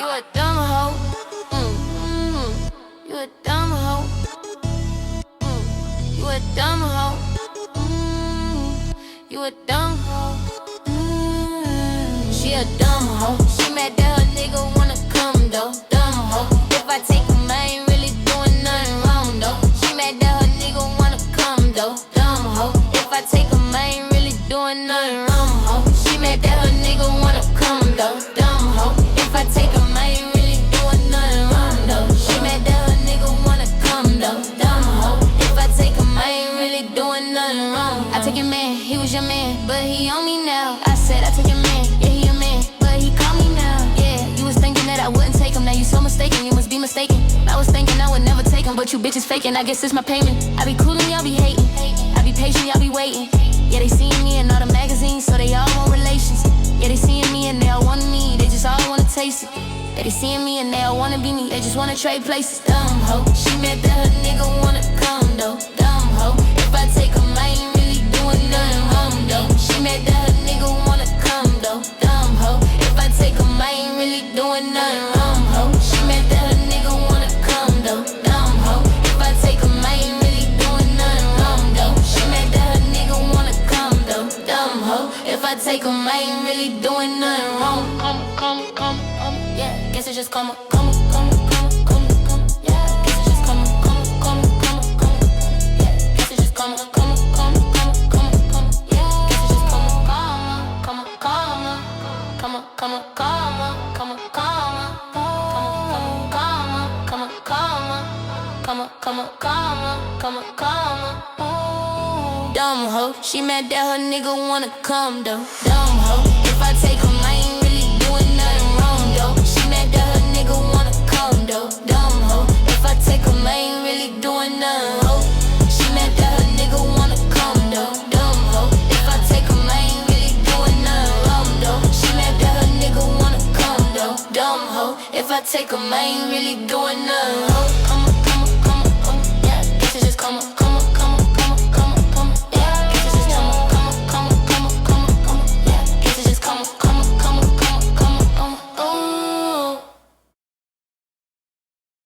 You a dumb hoe. You a dumb hoe. You a dumb hoe. You a dumb hoe. She a dumb hoe. She mad that her nigga wanna come though. Dumb hoe. If I take him, I ain't really doing nothing wrong though. She mad that her nigga wanna come though. Dumb hoe. If I take him, I ain't really doing nothing wrong hoe. She mad that her nigga wanna come though. Dumb hoe. If I take him, I ain't really doing nothing wrong though. She mad that her nigga wanna come though. Dumb hoe. If I take him, I ain't really doing nothing wrong. I take your man, he was your man, but he on me now. I said I took your man, yeah he a man, but he call me now. Yeah, you was thinking that I wouldn't take him, now you so mistaken, you must be mistaken. I was thinking I would never take him, but you bitches faking, I guess it's my payment. I be cool and y'all be hating, I be patient, y'all be waiting. Yeah, they seeing me in all the magazines, so they all want relations. Yeah, they seeing me and they all want me, they just all wanna taste it. Yeah, they seeing me and they all wanna be me, they just wanna trade places. Dumb hoe, she mad that her nigga wanna come though. Dumb hoe, if I take him, I ain't really doing nothing wrong though. She mad that her nigga wanna come though. Dumb hoe, if I take him, I ain't really doing nothing wrong hoe. She mad that her nigga wanna come though. Dumb hoe, if I take him, I ain't really doing nothing wrong though. She mad that her nigga wanna come though. Dumb hoe, if I take him, I ain't really doing nothing wrong. Yeah, guess it's just come. Yeah, guess it's just come. Yeah, guess it's just come. Yeah, guess it's just Dumb hoe, she mad that her nigga wanna come though. Dumb hoe, if I take him, I ain't really doing nothing wrong though. She mad that her nigga wanna come though. Dumb hoe, if I take him, I ain't really doing nothing hoe. She mad that her nigga wanna come though. Dumb hoe, if I take him, I ain't really doing nothing wrong though. She mad that her nigga wanna come though. Dumb hoe, if I take him, I ain't really doing nothing hoe.